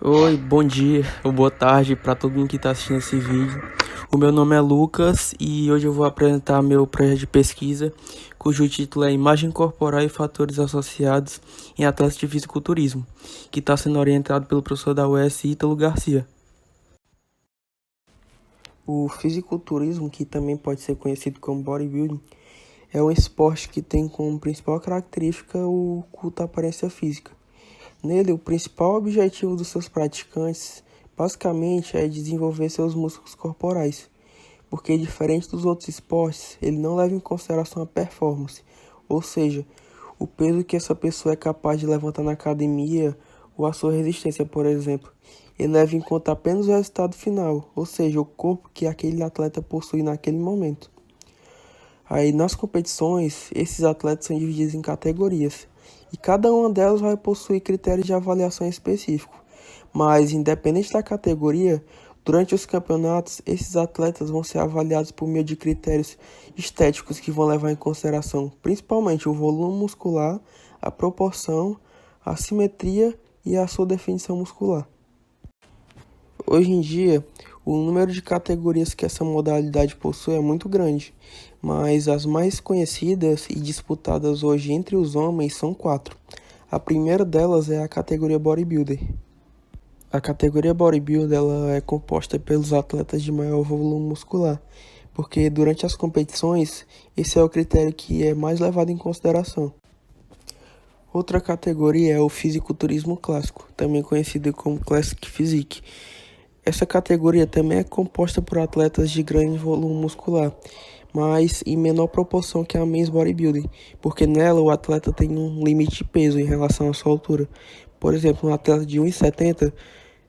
Oi, bom dia ou boa tarde para todo mundo que está assistindo esse vídeo. O meu nome é Lucas e hoje eu vou apresentar meu projeto de pesquisa, cujo título é Imagem Corporal e Fatores Associados em Atletas de Fisiculturismo, que está sendo orientado pelo professor da UES, Ítalo Garcia. O fisiculturismo, que também pode ser conhecido como bodybuilding, é um esporte que tem como principal característica o culto à aparência física. Nele, o principal objetivo dos seus praticantes, basicamente, é desenvolver seus músculos corporais, porque diferente dos outros esportes, ele não leva em consideração a performance, ou seja, o peso que essa pessoa é capaz de levantar na academia ou a sua resistência, por exemplo. Ele leva em conta apenas o resultado final, ou seja, o corpo que aquele atleta possui naquele momento. Aí nas competições, esses atletas são divididos em categorias, e cada uma delas vai possuir critérios de avaliação específicos. Mas, independente da categoria, durante os campeonatos, esses atletas vão ser avaliados por meio de critérios estéticos que vão levar em consideração principalmente o volume muscular, a proporção, a simetria e a sua definição muscular. Hoje em dia, o número de categorias que essa modalidade possui é muito grande, mas as mais conhecidas e disputadas hoje entre os homens são 4. A primeira delas é a categoria Bodybuilder. A categoria Bodybuilder ela é composta pelos atletas de maior volume muscular, porque durante as competições, esse é o critério que é mais levado em consideração. Outra categoria é o fisiculturismo clássico, também conhecido como Classic Physique. Essa categoria também é composta por atletas de grande volume muscular, mas em menor proporção que a Men's Bodybuilding, porque nela o atleta tem um limite de peso em relação à sua altura. Por exemplo, um atleta de 1,70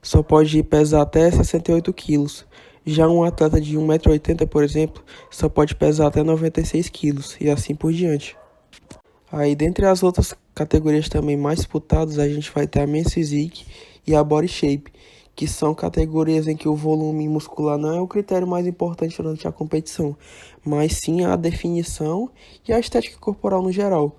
só pode pesar até 68 quilos. Já um atleta de 1,80 m, por exemplo, só pode pesar até 96 quilos, e assim por diante. Aí, dentre as outras categorias também mais disputadas, a gente vai ter a Men's Physique e a Body Shape, que são categorias em que o volume muscular não é o critério mais importante durante a competição, mas sim a definição e a estética corporal no geral.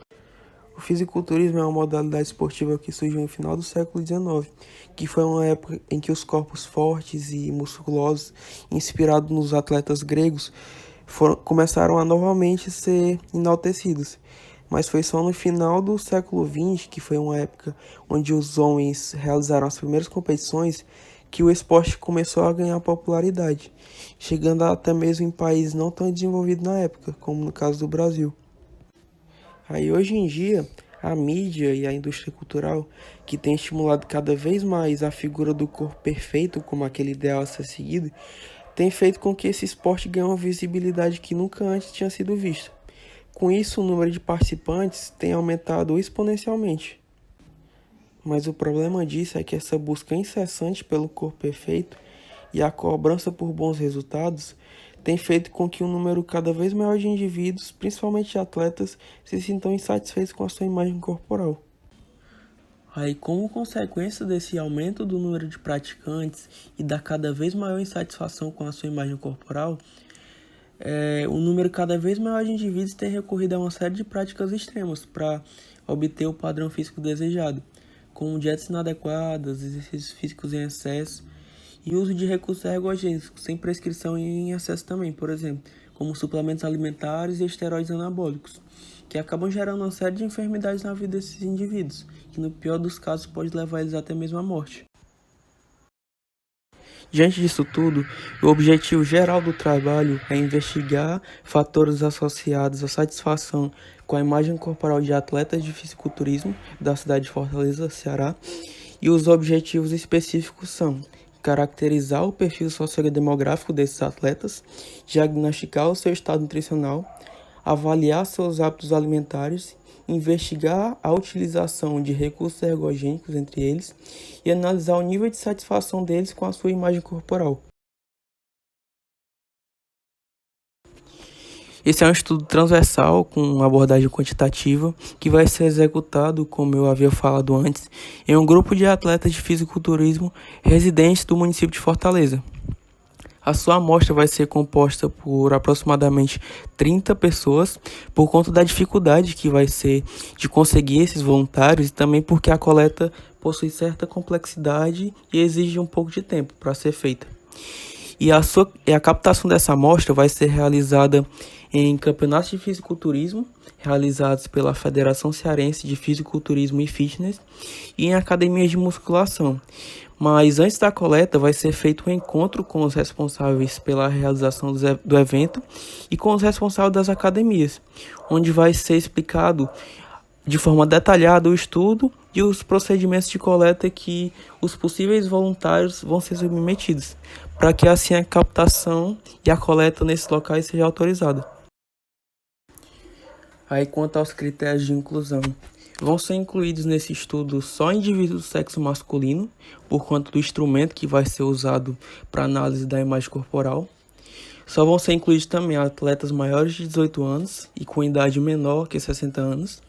O fisiculturismo é uma modalidade esportiva que surgiu no final do século XIX, que foi uma época em que os corpos fortes e musculosos, inspirados nos atletas gregos, começaram a novamente ser enaltecidos. Mas foi só no final do século XX, que foi uma época onde os homens realizaram as primeiras competições, que o esporte começou a ganhar popularidade, chegando até mesmo em países não tão desenvolvidos na época, como no caso do Brasil. Aí hoje em dia, a mídia e a indústria cultural, que tem estimulado cada vez mais a figura do corpo perfeito como aquele ideal a ser seguido, tem feito com que esse esporte ganhe uma visibilidade que nunca antes tinha sido vista. Com isso, o número de participantes tem aumentado exponencialmente. Mas o problema disso é que essa busca incessante pelo corpo perfeito e a cobrança por bons resultados tem feito com que um número cada vez maior de indivíduos, principalmente de atletas, se sintam insatisfeitos com a sua imagem corporal. Aí, como consequência desse aumento do número de praticantes e da cada vez maior insatisfação com a sua imagem corporal, um número cada vez maior de indivíduos tem recorrido a uma série de práticas extremas para obter o padrão físico desejado, como dietas inadequadas, exercícios físicos em excesso e uso de recursos ergogênicos sem prescrição e em excesso também, por exemplo, como suplementos alimentares e esteroides anabólicos, que acabam gerando uma série de enfermidades na vida desses indivíduos, que no pior dos casos pode levar eles até mesmo à morte. Diante disso tudo, o objetivo geral do trabalho é investigar fatores associados à satisfação com a imagem corporal de atletas de fisiculturismo da cidade de Fortaleza, Ceará, e os objetivos específicos são caracterizar o perfil sociodemográfico desses atletas, diagnosticar o seu estado nutricional, avaliar seus hábitos alimentares, investigar a utilização de recursos ergogênicos entre eles e analisar o nível de satisfação deles com a sua imagem corporal. Esse é um estudo transversal com uma abordagem quantitativa que vai ser executado, como eu havia falado antes, em um grupo de atletas de fisiculturismo residentes do município de Fortaleza. A sua amostra vai ser composta por aproximadamente 30 pessoas, por conta da dificuldade que vai ser de conseguir esses voluntários e também porque a coleta possui certa complexidade e exige um pouco de tempo para ser feita. E a captação dessa amostra vai ser realizada em campeonatos de fisiculturismo, realizados pela Federação Cearense de Fisiculturismo e Fitness, e em academias de musculação. Mas antes da coleta vai ser feito um encontro com os responsáveis pela realização do evento e com os responsáveis das academias, onde vai ser explicado de forma detalhada o estudo e os procedimentos de coleta que os possíveis voluntários vão ser submetidos, para que assim a captação e a coleta nesses locais seja autorizada. Aí, quanto aos critérios de inclusão, vão ser incluídos nesse estudo só indivíduos do sexo masculino, por conta do instrumento que vai ser usado para análise da imagem corporal. Só vão ser incluídos também atletas maiores de 18 anos e com idade menor que 60 anos.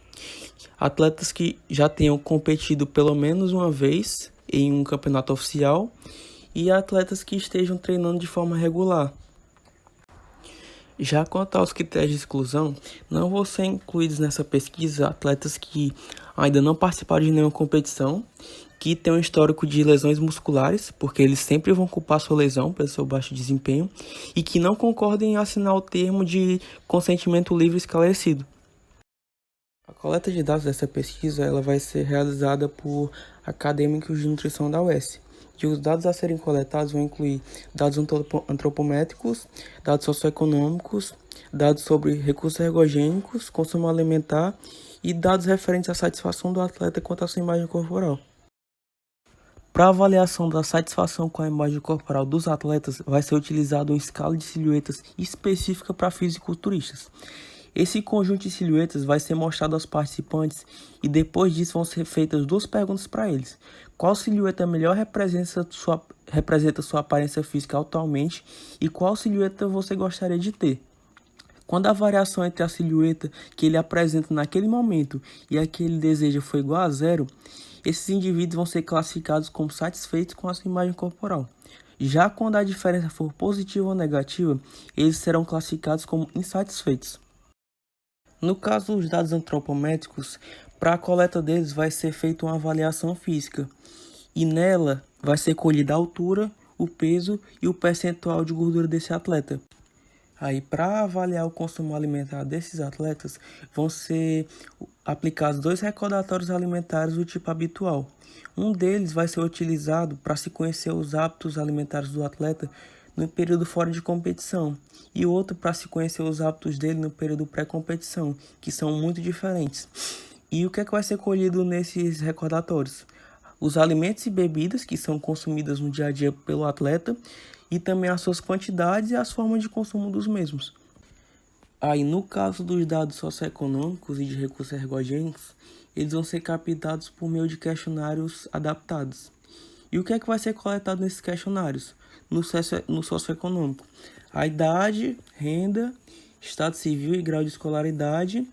Atletas que já tenham competido pelo menos uma vez em um campeonato oficial e atletas que estejam treinando de forma regular. Já quanto aos critérios de exclusão, não vão ser incluídos nessa pesquisa atletas que ainda não participaram de nenhuma competição, que têm um histórico de lesões musculares, porque eles sempre vão culpar sua lesão pelo seu baixo desempenho, e que não concordem em assinar o termo de consentimento livre esclarecido. A coleta de dados dessa pesquisa ela vai ser realizada por acadêmicos de nutrição da UES. E os dados a serem coletados vão incluir dados antropométricos, dados socioeconômicos, dados sobre recursos ergogênicos, consumo alimentar e dados referentes à satisfação do atleta quanto à sua imagem corporal. Para avaliação da satisfação com a imagem corporal dos atletas, vai ser utilizada uma escala de silhuetas específica para fisiculturistas. Esse conjunto de silhuetas vai ser mostrado aos participantes e depois disso vão ser feitas duas perguntas para eles. Qual silhueta melhor representa sua aparência física atualmente e qual silhueta você gostaria de ter? Quando a variação entre a silhueta que ele apresenta naquele momento e a que ele deseja for igual a zero, esses indivíduos vão ser classificados como satisfeitos com a sua imagem corporal. Já quando a diferença for positiva ou negativa, eles serão classificados como insatisfeitos. No caso dos dados antropométricos, para a coleta deles vai ser feita uma avaliação física e nela vai ser colhida a altura, o peso e o percentual de gordura desse atleta. Aí, para avaliar o consumo alimentar desses atletas, vão ser aplicados 2 recordatórios alimentares do tipo habitual. Um deles vai ser utilizado para se conhecer os hábitos alimentares do atleta no período fora de competição, e outro para se conhecer os hábitos dele no período pré-competição, que são muito diferentes. E o que é que vai ser colhido nesses recordatórios? Os alimentos e bebidas que são consumidas no dia a dia pelo atleta e também as suas quantidades e as formas de consumo dos mesmos. Aí, no caso dos dados socioeconômicos e de recursos ergogênicos, eles vão ser captados por meio de questionários adaptados. E o que é que vai ser coletado nesses questionários? No socioeconômico, a idade, renda, estado civil e grau de escolaridade.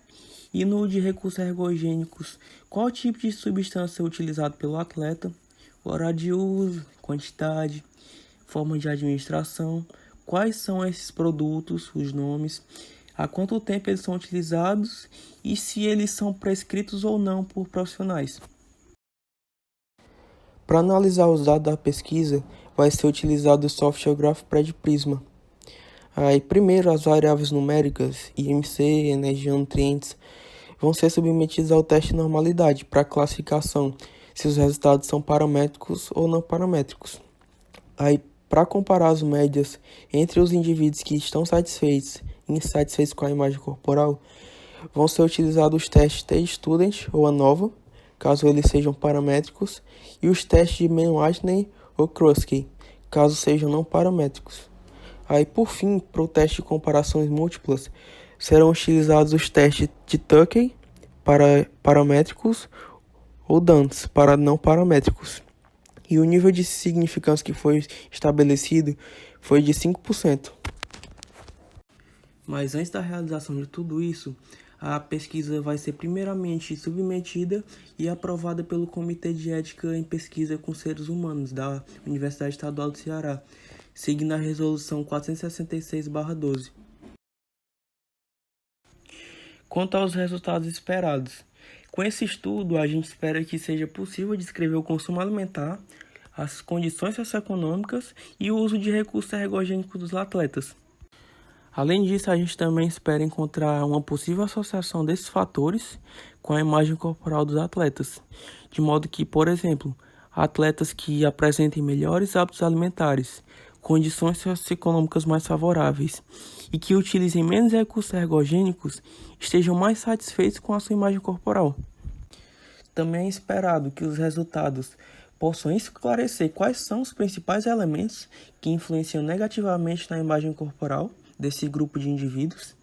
E no de recursos ergogênicos, qual tipo de substância é utilizado pelo atleta, horário de uso, quantidade, forma de administração, quais são esses produtos, os nomes, há quanto tempo eles são utilizados e se eles são prescritos ou não por profissionais. Para analisar os dados da pesquisa, vai ser utilizado o software GraphPad Prisma. Aí, primeiro, as variáveis numéricas, IMC, energia, nutrientes, vão ser submetidas ao teste de normalidade para classificação, se os resultados são paramétricos ou não paramétricos. Aí, para comparar as médias entre os indivíduos que estão satisfeitos e insatisfeitos com a imagem corporal, vão ser utilizados os testes T-Student ou ANOVA, caso eles sejam paramétricos, e os testes de Mann-Whitney ou Kruskey, caso sejam não paramétricos. Aí, por fim, para o teste de comparações múltiplas, serão utilizados os testes de Tukey para paramétricos ou DANTS para não paramétricos. E o nível de significância que foi estabelecido foi de 5%. Mas antes da realização de tudo isso, a pesquisa vai ser primeiramente submetida e aprovada pelo Comitê de Ética em Pesquisa com Seres Humanos da Universidade Estadual do Ceará, seguindo a Resolução 466/12. Quanto aos resultados esperados, Com esse estudo, a gente espera que seja possível descrever o consumo alimentar, as condições socioeconômicas e o uso de recursos ergogênicos dos atletas. Além disso, a gente também espera encontrar uma possível associação desses fatores com a imagem corporal dos atletas, de modo que, por exemplo, atletas que apresentem melhores hábitos alimentares, condições socioeconômicas mais favoráveis e que utilizem menos recursos ergogênicos estejam mais satisfeitos com a sua imagem corporal. Também é esperado que os resultados possam esclarecer quais são os principais elementos que influenciam negativamente na imagem corporal desse grupo de indivíduos.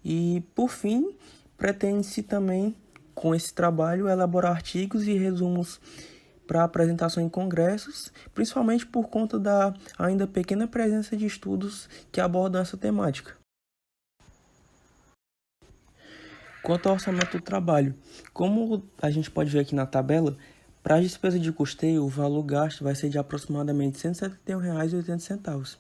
E, por fim, pretende-se também, com esse trabalho, elaborar artigos e resumos para apresentação em congressos, principalmente por conta da ainda pequena presença de estudos que abordam essa temática. Quanto ao orçamento do trabalho, como a gente pode ver aqui na tabela, para as despesas de custeio, o valor gasto vai ser de aproximadamente R$ 171,80.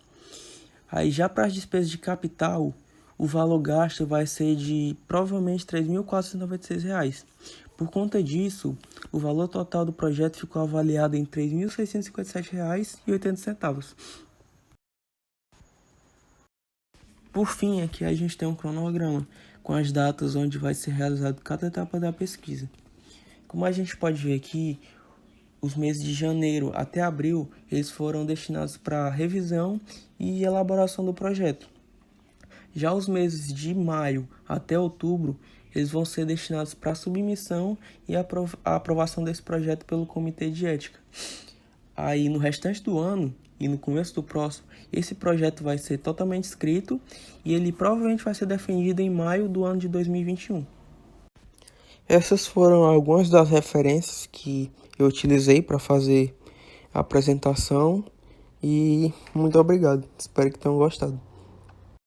Aí já para as despesas de capital, o valor gasto vai ser de provavelmente R$ 3.496. Por conta disso, o valor total do projeto ficou avaliado em R$ 3.657,80. Por fim, aqui a gente tem um cronograma com as datas onde vai ser realizado cada etapa da pesquisa. Como a gente pode ver aqui, os meses de janeiro até abril, eles foram destinados para revisão e elaboração do projeto. Já os meses de maio até outubro, eles vão ser destinados para submissão e a aprovação desse projeto pelo Comitê de Ética. Aí, no restante do ano e no começo do próximo, esse projeto vai ser totalmente escrito e ele provavelmente vai ser defendido em maio do ano de 2021. Essas foram algumas das referências que eu utilizei para fazer a apresentação e muito obrigado. Espero que tenham gostado.